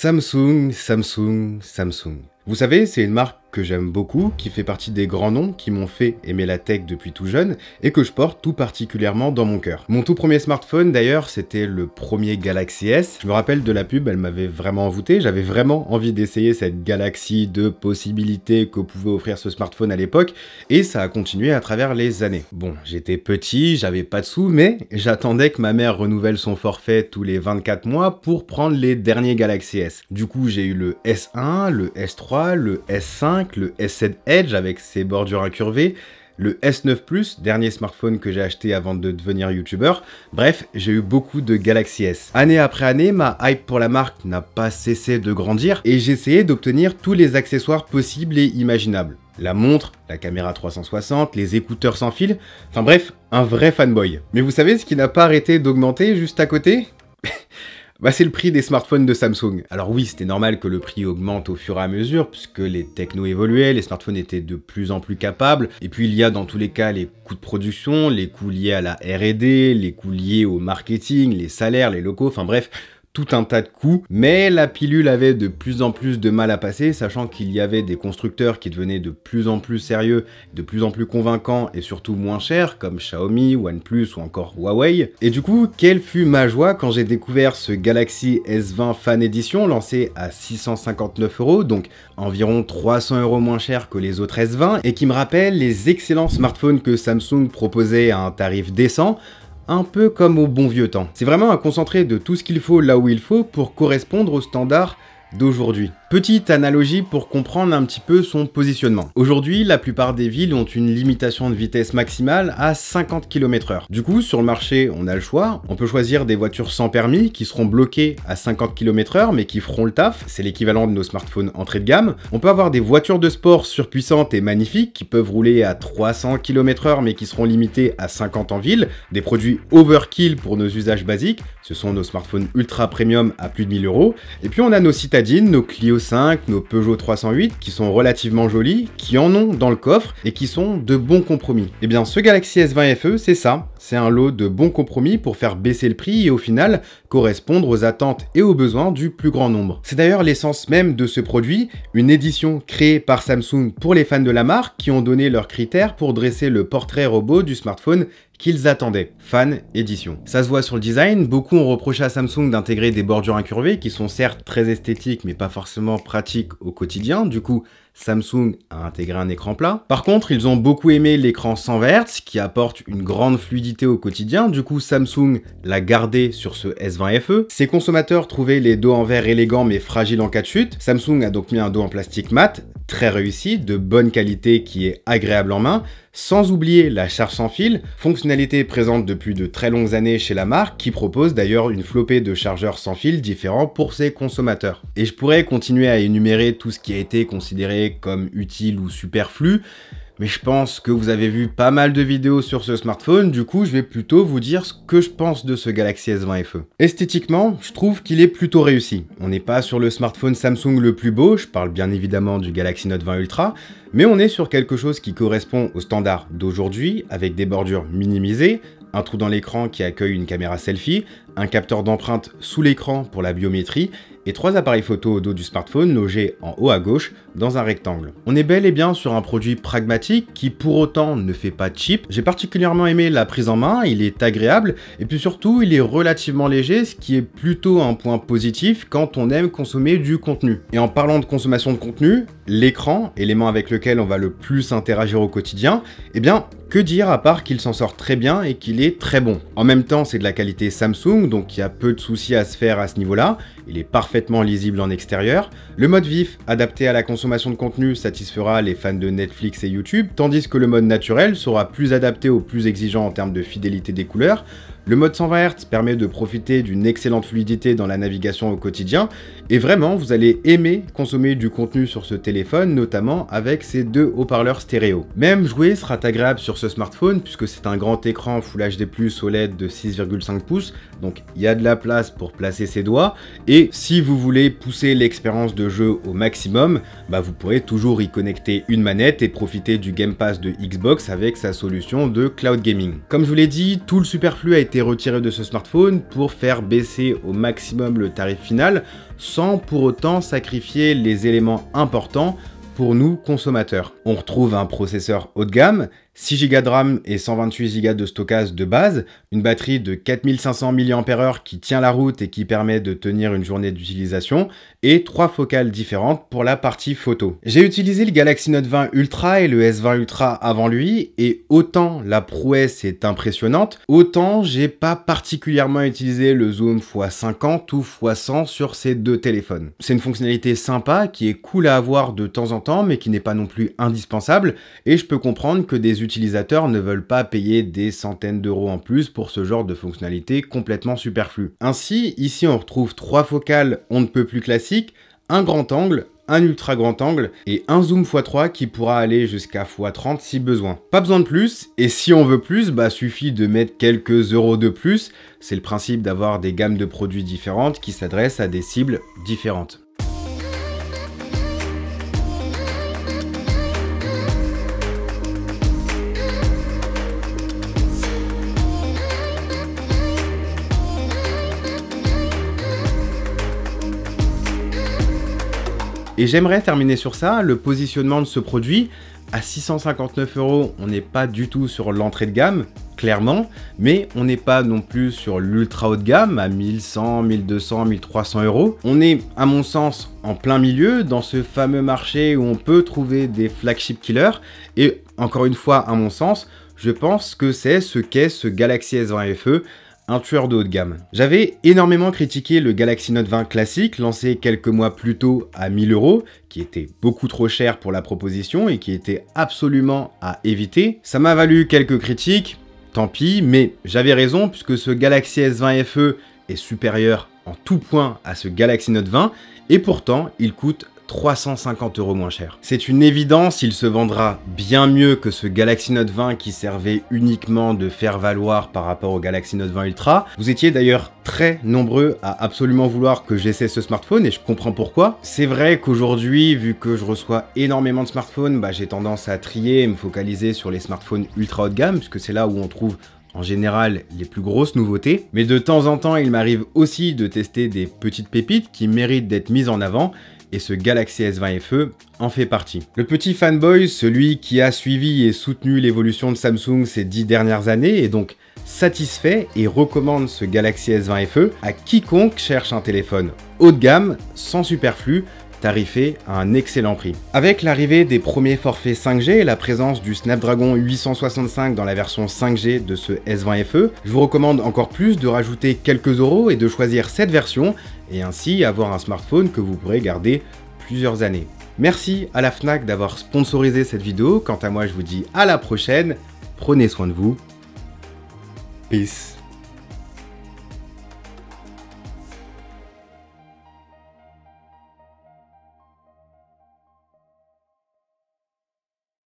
Samsung, Samsung, Samsung. Vous savez, c'est une marque que j'aime beaucoup, qui fait partie des grands noms qui m'ont fait aimer la tech depuis tout jeune et que je porte tout particulièrement dans mon cœur. Mon tout premier smartphone d'ailleurs, c'était le premier Galaxy S. Je me rappelle de la pub, elle m'avait vraiment envoûté, j'avais vraiment envie d'essayer cette galaxie de possibilités que pouvait offrir ce smartphone à l'époque et ça a continué à travers les années. Bon, j'étais petit, j'avais pas de sous, mais j'attendais que ma mère renouvelle son forfait tous les 24 mois pour prendre les derniers Galaxy S. Du coup, j'ai eu le S1, le S3, le S5, le S7 Edge avec ses bordures incurvées, le S9 Plus, dernier smartphone que j'ai acheté avant de devenir youtubeur. Bref, j'ai eu beaucoup de Galaxy S. Année après année, ma hype pour la marque n'a pas cessé de grandir et j'ai essayé d'obtenir tous les accessoires possibles et imaginables. La montre, la caméra 360, les écouteurs sans fil, enfin bref, un vrai fanboy. Mais vous savez ce qui n'a pas arrêté d'augmenter juste à côté ? C'est le prix des smartphones de Samsung. Alors oui, c'était normal que le prix augmente au fur et à mesure, puisque les technos évoluaient, les smartphones étaient de plus en plus capables, et puis il y a dans tous les cas les coûts de production, les coûts liés à la R&D, les coûts liés au marketing, les salaires, les locaux, enfin bref, tout un tas de coûts, mais la pilule avait de plus en plus de mal à passer, sachant qu'il y avait des constructeurs qui devenaient de plus en plus sérieux, de plus en plus convaincants et surtout moins chers, comme Xiaomi, OnePlus ou encore Huawei. Et du coup, quelle fut ma joie quand j'ai découvert ce Galaxy S20 Fan Edition lancé à 659 €, donc environ 300 € moins cher que les autres S20, et qui me rappelle les excellents smartphones que Samsung proposait à un tarif décent, un peu comme au bon vieux temps. C'est vraiment un concentré de tout ce qu'il faut là où il faut pour correspondre aux standards d'aujourd'hui. Petite analogie pour comprendre un petit peu son positionnement. Aujourd'hui, la plupart des villes ont une limitation de vitesse maximale à 50 km/h. Du coup, sur le marché, on a le choix. On peut choisir des voitures sans permis qui seront bloquées à 50 km/h mais qui feront le taf. C'est l'équivalent de nos smartphones entrée de gamme. On peut avoir des voitures de sport surpuissantes et magnifiques qui peuvent rouler à 300 km/h mais qui seront limitées à 50 en ville. Des produits overkill pour nos usages basiques. Ce sont nos smartphones ultra premium à plus de 1000 €. Et puis on a nos citadines, nos Clio 5, nos Peugeot 308 qui sont relativement jolis, qui en ont dans le coffre et qui sont de bons compromis. Et bien ce Galaxy S20 FE, c'est ça, c'est un lot de bons compromis pour faire baisser le prix et au final correspondre aux attentes et aux besoins du plus grand nombre. C'est d'ailleurs l'essence même de ce produit, une édition créée par Samsung pour les fans de la marque qui ont donné leurs critères pour dresser le portrait robot du smartphone qu'ils attendaient. Fan Edition. Ça se voit sur le design, beaucoup ont reproché à Samsung d'intégrer des bordures incurvées qui sont certes très esthétiques mais pas forcément pratiques au quotidien, du coup Samsung a intégré un écran plat. Par contre, ils ont beaucoup aimé l'écran 100 Hz qui apporte une grande fluidité au quotidien, du coup Samsung l'a gardé sur ce S20 FE. Ses consommateurs trouvaient les dos en verre élégants mais fragiles en cas de chute. Samsung a donc mis un dos en plastique mat, très réussi, de bonne qualité qui est agréable en main, sans oublier la charge sans fil, fonctionnalité présente depuis de très longues années chez la marque, qui propose d'ailleurs une flopée de chargeurs sans fil différents pour ses consommateurs. Et je pourrais continuer à énumérer tout ce qui a été considéré comme utile ou superflu, mais je pense que vous avez vu pas mal de vidéos sur ce smartphone, du coup je vais plutôt vous dire ce que je pense de ce Galaxy S20 FE. Esthétiquement, je trouve qu'il est plutôt réussi. On n'est pas sur le smartphone Samsung le plus beau, je parle bien évidemment du Galaxy Note 20 Ultra, mais on est sur quelque chose qui correspond aux standards d'aujourd'hui, avec des bordures minimisées, un trou dans l'écran qui accueille une caméra selfie, un capteur d'empreinte sous l'écran pour la biométrie, et 3 appareils photo au dos du smartphone logés en haut à gauche dans un rectangle. On est bel et bien sur un produit pragmatique qui pour autant ne fait pas cheap. J'ai particulièrement aimé la prise en main, il est agréable et puis surtout il est relativement léger, ce qui est plutôt un point positif quand on aime consommer du contenu. Et en parlant de consommation de contenu, l'écran, élément avec lequel on va le plus interagir au quotidien, eh bien que dire à part qu'il s'en sort très bien et qu'il est très bon. En même temps c'est de la qualité Samsung donc il y a peu de soucis à se faire à ce niveau-là, il est parfaitement lisible en extérieur. Le mode vif, adapté à la consommation de contenu, satisfera les fans de Netflix et YouTube, tandis que le mode naturel sera plus adapté aux plus exigeants en termes de fidélité des couleurs. Le mode 120 Hz permet de profiter d'une excellente fluidité dans la navigation au quotidien, et vraiment vous allez aimer consommer du contenu sur ce téléphone, notamment avec ces deux haut-parleurs stéréo. Même jouer sera agréable sur ce smartphone puisque c'est un grand écran Full HD+ OLED de 6,5 pouces, donc il y a de la place pour placer ses doigts, et si vous voulez pousser l'expérience de jeu au maximum, vous pourrez toujours y connecter une manette et profiter du Game Pass de Xbox avec sa solution de cloud gaming. Comme je vous l'ai dit, tout le superflu a été été retiré de ce smartphone pour faire baisser au maximum le tarif final, sans pour autant sacrifier les éléments importants pour nous consommateurs. On retrouve un processeur haut de gamme, 6 Go de RAM et 128 Go de stockage de base, une batterie de 4500 mAh qui tient la route et qui permet de tenir une journée d'utilisation, et 3 focales différentes pour la partie photo. J'ai utilisé le Galaxy Note 20 Ultra et le S20 Ultra avant lui, et autant la prouesse est impressionnante, autant j'ai pas particulièrement utilisé le zoom x50 ou x100 sur ces deux téléphones. C'est une fonctionnalité sympa qui est cool à avoir de temps en temps, mais qui n'est pas non plus indispensable, et je peux comprendre que des utilisateurs ne veulent pas payer des centaines d'euros en plus pour ce genre de fonctionnalité complètement superflue. Ainsi, ici on retrouve 3 focales on ne peut plus classiques, un grand angle, un ultra grand angle et un zoom x3 qui pourra aller jusqu'à x30 si besoin. Pas besoin de plus, et si on veut plus, suffit de mettre quelques euros de plus. C'est le principe d'avoir des gammes de produits différentes qui s'adressent à des cibles différentes. Et j'aimerais terminer sur ça, le positionnement de ce produit. À 659 €, on n'est pas du tout sur l'entrée de gamme, clairement, mais on n'est pas non plus sur l'ultra haut de gamme à 1100, 1200, 1300 €. On est, à mon sens, en plein milieu, dans ce fameux marché où on peut trouver des flagship killers. Et encore une fois, à mon sens, je pense que c'est ce qu'est ce Galaxy S20 FE, un tueur de haut de gamme. J'avais énormément critiqué le Galaxy Note 20 classique, lancé quelques mois plus tôt à 1000 €, qui était beaucoup trop cher pour la proposition et qui était absolument à éviter. Ça m'a valu quelques critiques, tant pis, mais j'avais raison puisque ce Galaxy S20 FE est supérieur en tout point à ce Galaxy Note 20 et pourtant il coûte 350 € moins cher. C'est une évidence, il se vendra bien mieux que ce Galaxy Note 20 qui servait uniquement de faire valoir par rapport au Galaxy Note 20 Ultra. Vous étiez d'ailleurs très nombreux à absolument vouloir que j'essaie ce smartphone et je comprends pourquoi. C'est vrai qu'aujourd'hui, vu que je reçois énormément de smartphones, j'ai tendance à trier et me focaliser sur les smartphones ultra haut de gamme puisque c'est là où on trouve en général les plus grosses nouveautés. Mais de temps en temps, il m'arrive aussi de tester des petites pépites qui méritent d'être mises en avant. Et ce Galaxy S20 FE en fait partie. Le petit fanboy, celui qui a suivi et soutenu l'évolution de Samsung ces 10 dernières années, est donc satisfait et recommande ce Galaxy S20 FE à quiconque cherche un téléphone haut de gamme, sans superflu, tarifé à un excellent prix. Avec l'arrivée des premiers forfaits 5G et la présence du Snapdragon 865 dans la version 5G de ce S20 FE, je vous recommande encore plus de rajouter quelques euros et de choisir cette version et ainsi avoir un smartphone que vous pourrez garder plusieurs années. Merci à la Fnac d'avoir sponsorisé cette vidéo. Quant à moi, je vous dis à la prochaine. Prenez soin de vous. Peace.